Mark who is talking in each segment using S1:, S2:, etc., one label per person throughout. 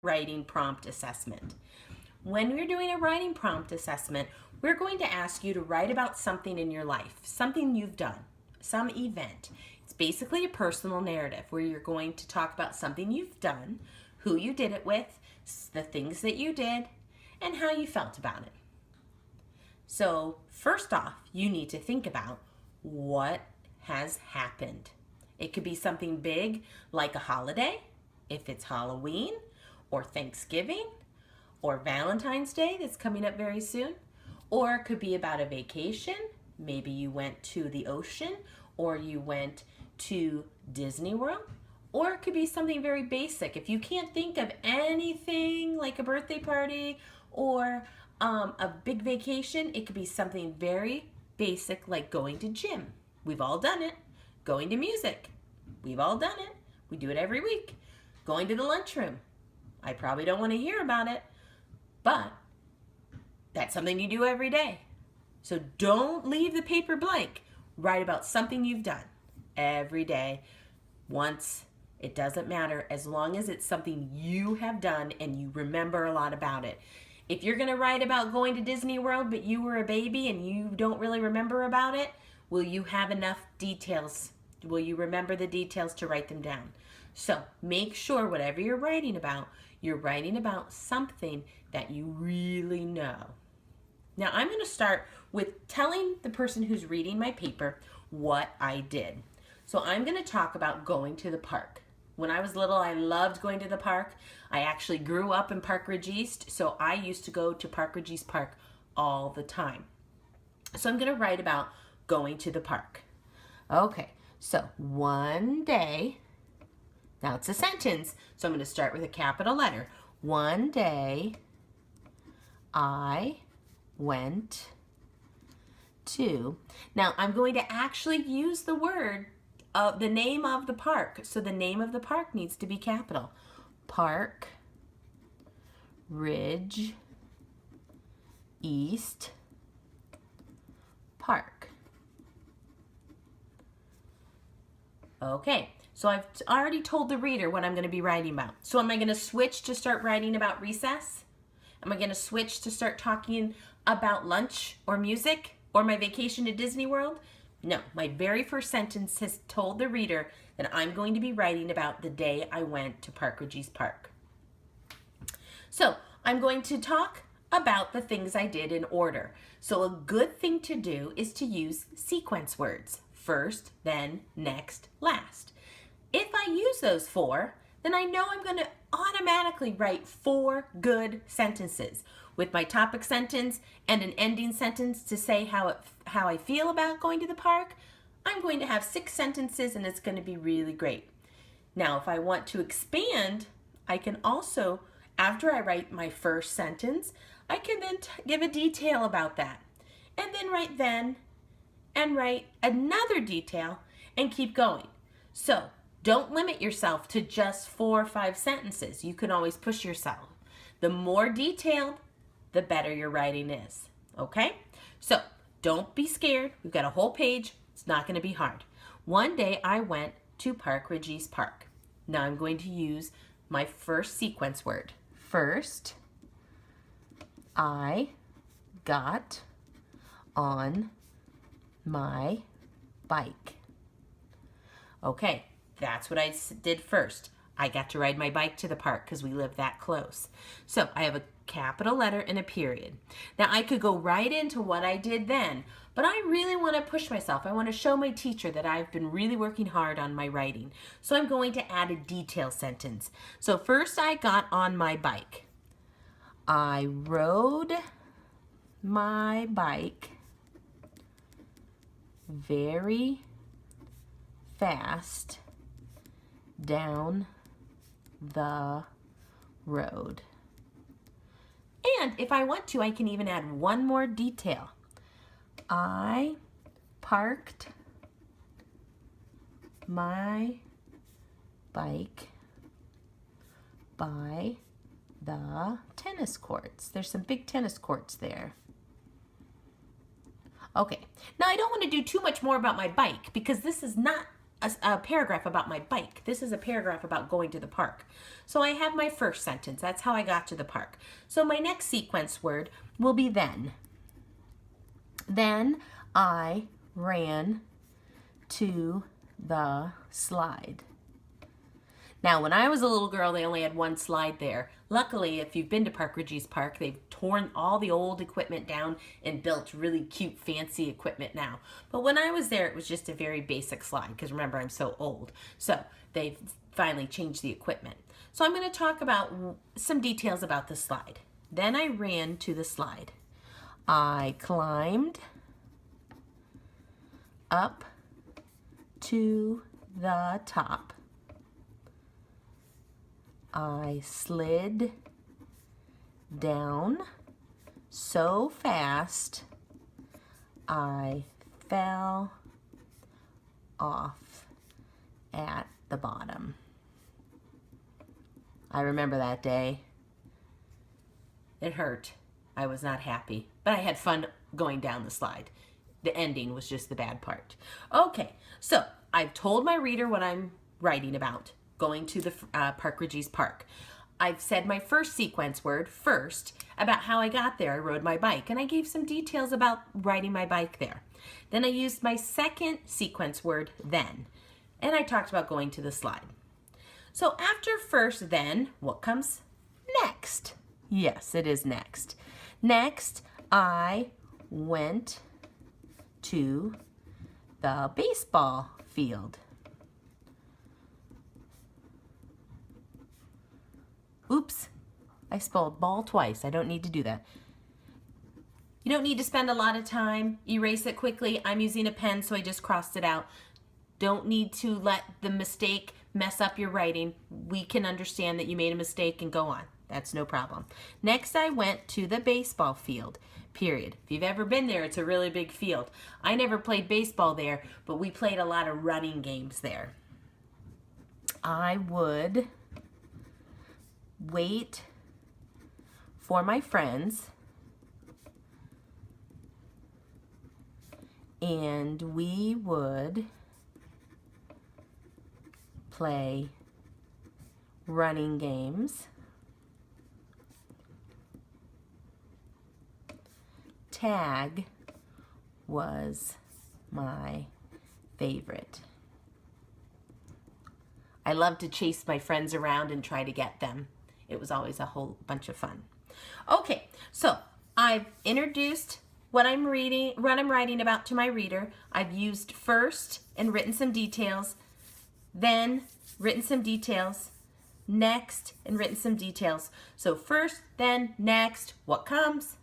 S1: writing prompt assessment. When we're doing a writing prompt assessment, we're going to ask you to write about something in your life, something you've done, some event. It's basically a personal narrative where you're going to talk about something you've done, who you did it with, the things that you did, and how you felt about it. So first off, you need to think about what has happened. It could be something big like a holiday, if it's Halloween, or Thanksgiving, or Valentine's Day that's coming up very soon. Or it could be about a vacation. Maybe you went to the ocean, or you went to Disney World. Or it could be something very basic. If you can't think of anything like a birthday party or a big vacation, it could be something very basic like going to gym. We've all done it. Going to music. We've all done it. We do it every week. Going to the lunchroom. I probably don't want to hear about it, but that's something you do every day. So don't leave the paper blank. Write about something you've done every day, once. It doesn't matter as long as it's something you have done and you remember a lot about it. If you're going to write about going to Disney World but you were a baby and you don't really remember about it, will you have enough details? Will you remember the details to write them down? So make sure whatever you're writing about something that you really know. Now I'm going to start with telling the person who's reading my paper what I did. So I'm going to talk about going to the park. When I was little, I loved going to the park. I actually grew up in Park Ridge East, so I used to go to Park Ridge East Park all the time. So I'm going to write about going to the park. Okay, so one day, now it's a sentence, so I'm going to start with a capital letter. One day, I went to, now I'm going to actually use the word, the name of the park. So the name of the park needs to be capital. Park Ridge East Park. Okay, so I've already told the reader what I'm going to be writing about. So am I going to switch to start writing about recess? Am I going to switch to start talking about lunch or music or my vacation to Disney World? No, my very first sentence has told the reader that I'm going to be writing about the day I went to Park Ridge East Park. So I'm going to talk about the things I did in order. So a good thing to do is to use sequence words. First, then, next, last. If I use those four, then I know I'm going to automatically write 4 good sentences with my topic sentence and an ending sentence to say how I feel about going to the park. I'm going to have 6 sentences and it's going to be really great. Now, if I want to expand, I can also, after I write my first sentence, I can then give a detail about that. And then write another detail and keep going. So don't limit yourself to just 4 or 5 sentences. You can always push yourself. The more detailed, the better your writing is. Okay? So don't be scared. We've got a whole page. It's not going to be hard. One day I went to Park Ridge East Park. Now I'm going to use my first sequence word. First, I got on my bike. Okay, that's what I did first. I got to ride my bike to the park because we live that close. So I have a capital letter and a period. Now I could go right into what I did then, but I really want to push myself. I want to show my teacher that I've been really working hard on my writing. So I'm going to add a detail sentence. So first I got on my bike. I rode my bike very fast down the road. And if I want to, I can even add one more detail. I parked my bike by the tennis courts. There's some big tennis courts there. Okay, now I don't want to do too much more about my bike because this is not a paragraph about my bike. This is a paragraph about going to the park. So I have my first sentence. That's how I got to the park. So my next sequence word will be then. Then I ran to the slide. Now, when I was a little girl, they only had one slide there. Luckily, if you've been to Park Ridgey's Park, they've torn all the old equipment down and built really cute, fancy equipment now. But when I was there, it was just a very basic slide, because remember, I'm so old. So they've finally changed the equipment. So I'm going to talk about some details about the slide. Then I ran to the slide. I climbed up to the top. I slid down so fast I fell off at the bottom. I remember that day. It hurt. I was not happy, but I had fun going down the slide. The ending was just the bad part. Okay, so I've told my reader what I'm writing about, going to the Park Ridgey's Park. I've said my first sequence word first about how I got there. I rode my bike, and I gave some details about riding my bike there. Then I used my second sequence word, then, and I talked about going to the slide. So after first, then, what comes next? Yes, it is next. Next, I went to the baseball field. Oops, I spelled ball twice. I don't need to do that. You don't need to spend a lot of time. Erase it quickly. I'm using a pen, so I just crossed it out. Don't need to let the mistake mess up your writing. We can understand that you made a mistake and go on. That's no problem. Next, I went to the baseball field, period. If you've ever been there, it's a really big field. I never played baseball there, but we played a lot of running games there. I would wait for my friends, and we would play running games. Tag was my favorite. I loved to chase my friends around and try to get them. It was always a whole bunch of fun. Okay, so I've introduced what I'm writing about to my reader. I've used first and written some details, then written some details, next and written some details. So first, then, next, what comes?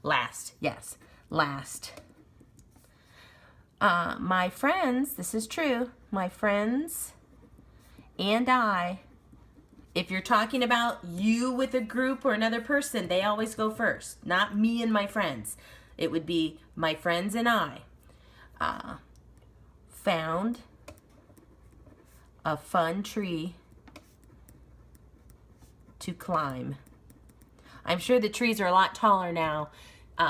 S1: Last, yes, last. My friends, this is true, my friends and I, if you're talking about you with a group or another person, they always go first, not me and my friends. It would be my friends and I found a fun tree to climb. I'm sure the trees are a lot taller now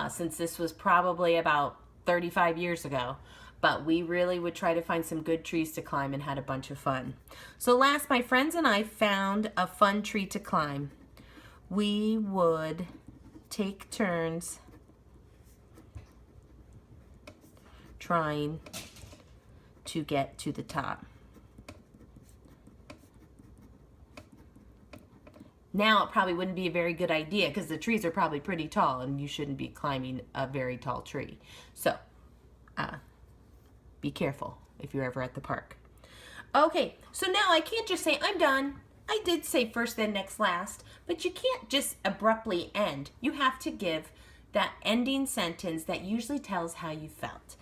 S1: since this was probably about 35 years ago. But we really would try to find some good trees to climb and had a bunch of fun. So last, my friends and I found a fun tree to climb. We would take turns trying to get to the top. Now it probably wouldn't be a very good idea because the trees are probably pretty tall and you shouldn't be climbing a very tall tree. So, be careful if you're ever at the park. Okay, so now I can't just say, I'm done. I did say first, then, next, last, but you can't just abruptly end. You have to give that ending sentence that usually tells how you felt.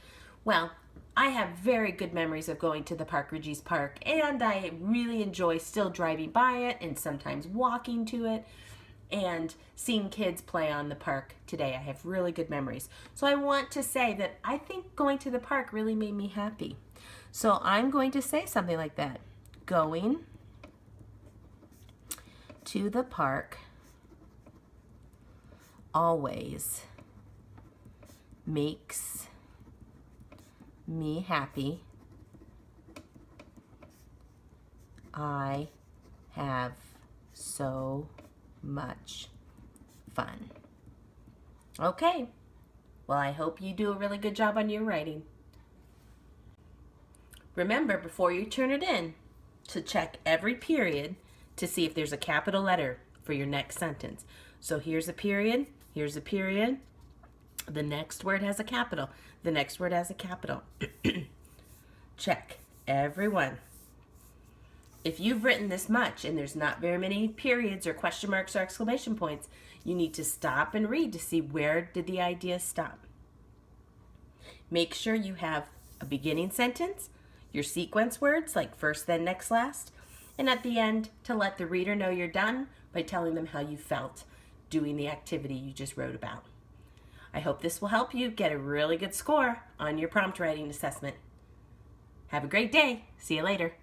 S1: Well, I have very good memories of going to the Park Ridgey's Park, and I really enjoy still driving by it and sometimes walking to it and seeing kids play on the park today. I have really good memories. So I want to say that I think going to the park really made me happy. So I'm going to say something like that. Going to the park always makes me happy I have so much fun. Okay, well, I hope you do a really good job on your writing. Remember, before you turn it in, to check every period to see if there's a capital letter for your next sentence. So here's a period, here's a period. The next word has a capital. The next word has a capital. Check every one. If you've written this much and there's not very many periods or question marks or exclamation points, you need to stop and read to see where did the idea stop. Make sure you have a beginning sentence, your sequence words like first, then, next, last, and at the end to let the reader know you're done by telling them how you felt doing the activity you just wrote about. I hope this will help you get a really good score on your prompt writing assessment. Have a great day. See you later.